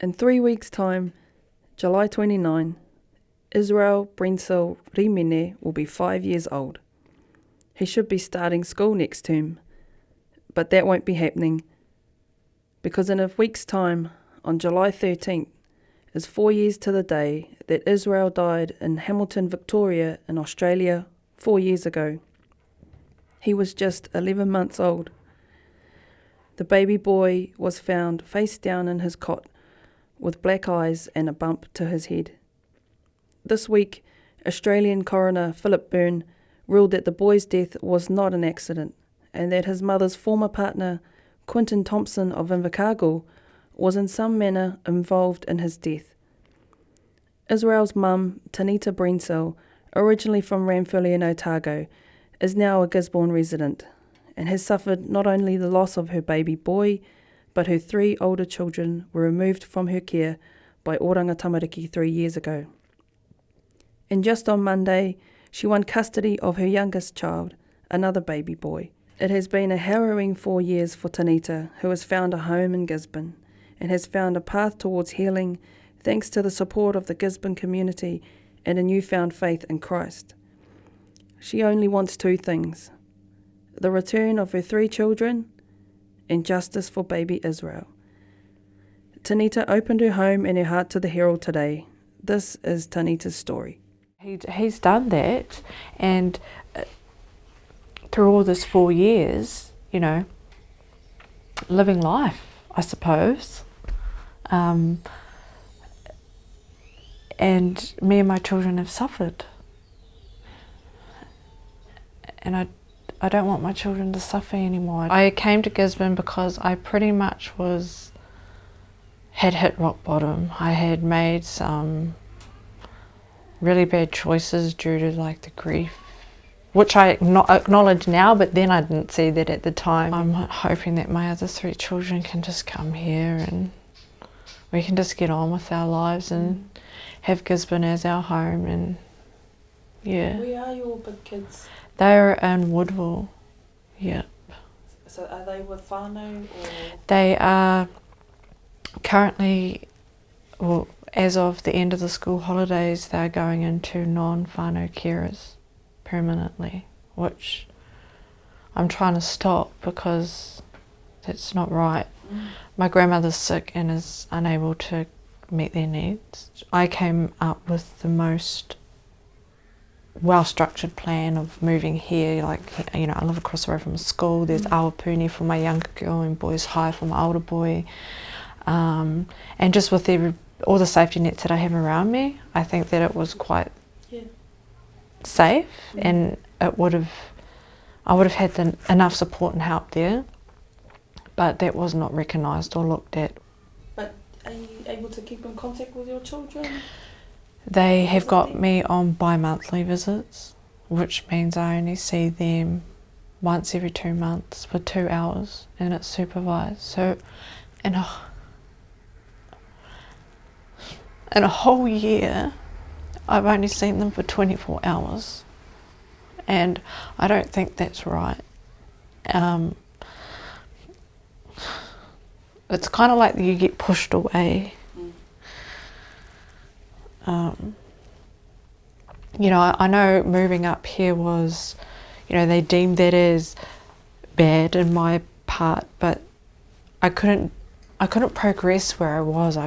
In 3 weeks' time, July 29, Israel Brenssell-Rimene will be 5 years old. He should be starting school next term, but that won't be happening because in a week's time, on July 13th, is 4 years to the day that Israel died in Hamilton, Victoria in Australia 4 years ago. He was just 11 months old. The baby boy was found face down in his cot with black eyes and a bump to his head. This week, Australian Coroner Philip Byrne ruled that the boy's death was not an accident and that his mother's former partner, Quinton Thompson of Invercargill, was in some manner involved in his death. Israel's mum, Tanita Brenssell, originally from Ranfurly in Otago, is now a Gisborne resident and has suffered not only the loss of her baby boy, but her 3 older children were removed from her care by Oranga Tamariki 3 years ago. And just on Monday, she won custody of her youngest child, another baby boy. It has been a harrowing 4 years for Tanita, who has found a home in Gisborne and has found a path towards healing thanks to the support of the Gisborne community and a newfound faith in Christ. She only wants 2 things: the return of her 3 children and justice for baby Israel. Tanita opened her home and her heart to the Herald today. This is Tanita's story. He's done that, and through all this 4 years, you know, living life, I suppose. And me and my children have suffered. And I don't want my children to suffer anymore. I came to Gisborne because I pretty much had hit rock bottom. I had made some really bad choices due to like the grief, which I acknowledge now, but then I didn't see that at the time. I'm hoping that my other 3 children can just come here and we can just get on with our lives and have Gisborne as our home. And yeah. Where are your big kids? They're in Woodville, yeah. So are they with whānau or? They are currently, well, as of the end of the school holidays, they're going into non-whānau carers permanently, which I'm trying to stop because that's not right. My grandmother's sick and is unable to meet their needs. I came up with the most well-structured plan of moving here. Like, you know, I live across the road from a school. There's awapuni for my younger girl and boys' high for my older boy. And just with all the safety nets that I have around me, I think that it was quite safe, and I would have had enough support and help there, but that was not recognised or looked at. But are you able to keep in contact with your children? They have got me on bi-monthly visits, which means I only see them once every 2 months for 2 hours, and it's supervised. So in a whole year, I've only seen them for 24 hours, and I don't think that's right. It's kind of like you get pushed away. You know, I know moving up here was, you know, they deemed that as bad in my part, but I couldn't progress where I was. I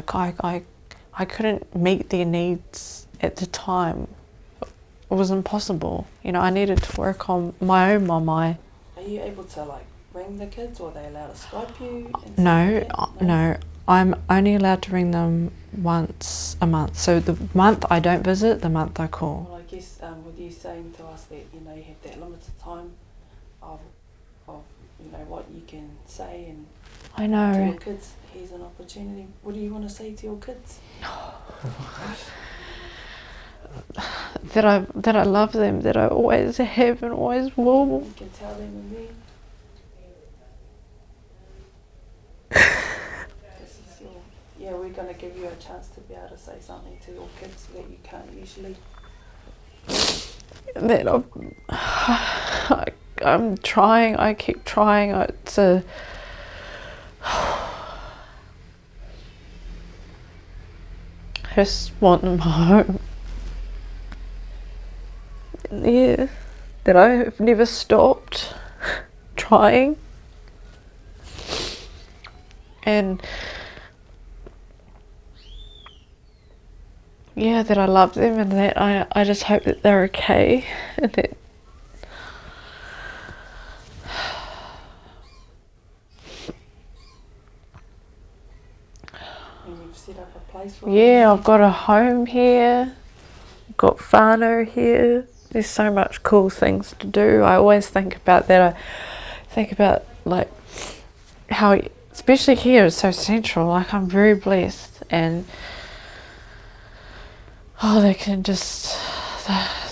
couldn't meet their needs at the time. It was impossible. You know, I needed to work on my own mama. Are you able to like ring the kids, or are they allowed to Skype you? No. I'm only allowed to ring them once a month. So the month I don't visit, the month I call. Well, I guess with you saying to us that, you know, you have that limited time of you know, what you can say and I know. to your kids, here's an opportunity. What do you want to say to your kids? that I love them, that I always have and always will. You can tell them and me. Yeah, we're going to give you a chance to be able to say something to your kids that you can't usually. That I'm trying, I keep trying. It's a just want them home. Yeah, that I have never stopped trying. And yeah, that I love them, and that I just hope that they're okay, and that And you've set up a place for yeah, I've got a home here, I've got whānau here. There's so much cool things to do. I always think about that. I think about like how, especially here, it's so central. Like, I'm very blessed, and oh, they can just,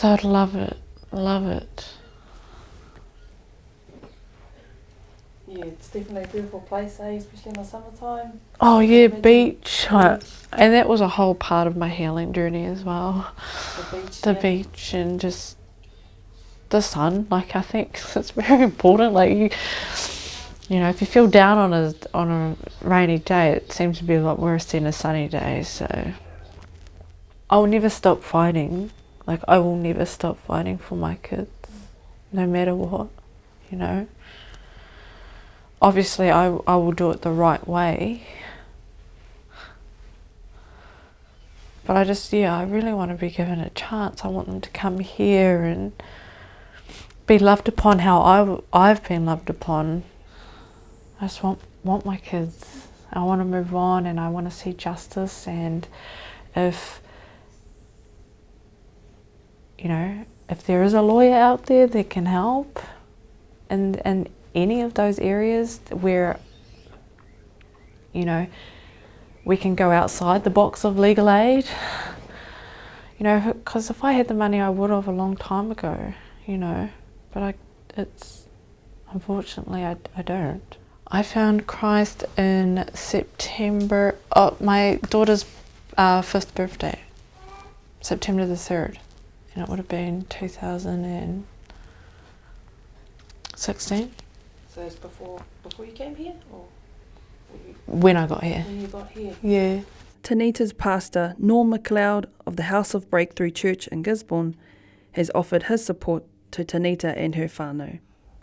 they'd love it, love it. Yeah, it's definitely a beautiful place, especially in the summertime. Oh yeah, beach. And that was a whole part of my healing journey as well. The beach and just the sun. Like, I think it's very important. Like, you know, if you feel down on a rainy day, it seems to be a lot worse than a sunny day. So I'll never stop fighting. Like, I will never stop fighting for my kids, no matter what, you know. Obviously, I will do it the right way. But I really want to be given a chance. I want them to come here and be loved upon how I've been loved upon. I just want my kids. I want to move on, and I want to see justice. And if, you know, if there is a lawyer out there that can help, and any of those areas where, you know, we can go outside the box of legal aid, you know, because if I had the money, I would have a long time ago, you know, but unfortunately I don't. I found Christ in September, my daughter's 5th birthday, September the 3rd, and it would have been 2016. So it's before you came here, or when I got here? When you got here. Yeah. Tanita's pastor, Norm MacLeod of the House of Breakthrough Church in Gisborne, has offered his support to Tanita and her whānau.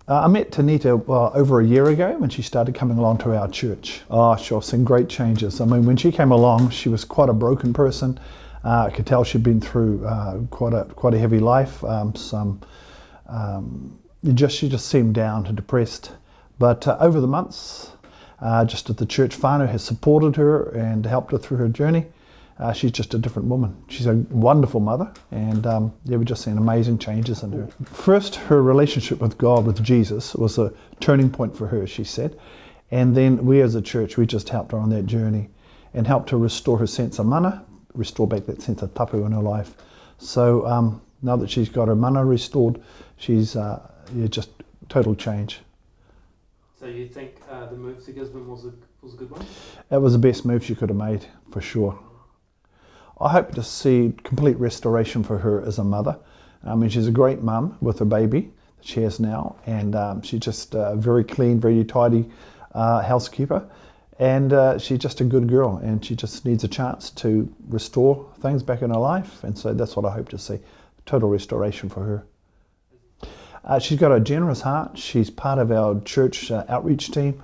I met Tanita over a year ago when she started coming along to our church. Oh, she's seen great changes. I mean, when she came along, she was quite a broken person. I could tell she'd been through quite a heavy life. She just seemed down and depressed. But over the months, just at the church, whānau has supported her and helped her through her journey. She's just a different woman. She's a wonderful mother, and we've just seen amazing changes in her. First, her relationship with God, with Jesus, was a turning point for her, she said. And then we as a church, we just helped her on that journey and helped her restore her sense of mana, restore back that sense of tapu in her life. So now that she's got her mana restored, she's just total change. So you think the move to Gisborne was a good one? It was the best move she could have made, for sure. I hope to see complete restoration for her as a mother. I mean, she's a great mum with her baby that she has now, and she's just a very clean, very tidy housekeeper, and she's just a good girl, and she just needs a chance to restore things back in her life, and so that's what I hope to see, total restoration for her. She's got a generous heart. She's part of our church outreach team,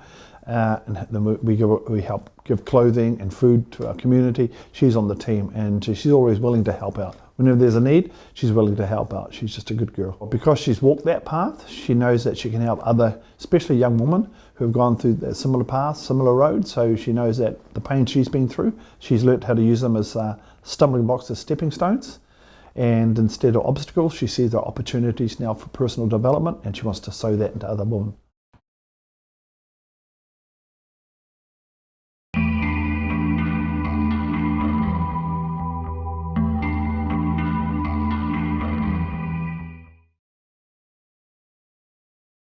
and we help give clothing and food to our community. She's on the team, and she's always willing to help out. Whenever there's a need, she's willing to help out. She's just a good girl. Because she's walked that path, she knows that she can help other, especially young women who have gone through a similar path, similar road. So she knows that the pain she's been through, she's learnt how to use them as stumbling blocks, as stepping stones. And instead of obstacles, she sees there are opportunities now for personal development, and she wants to sow that into other women.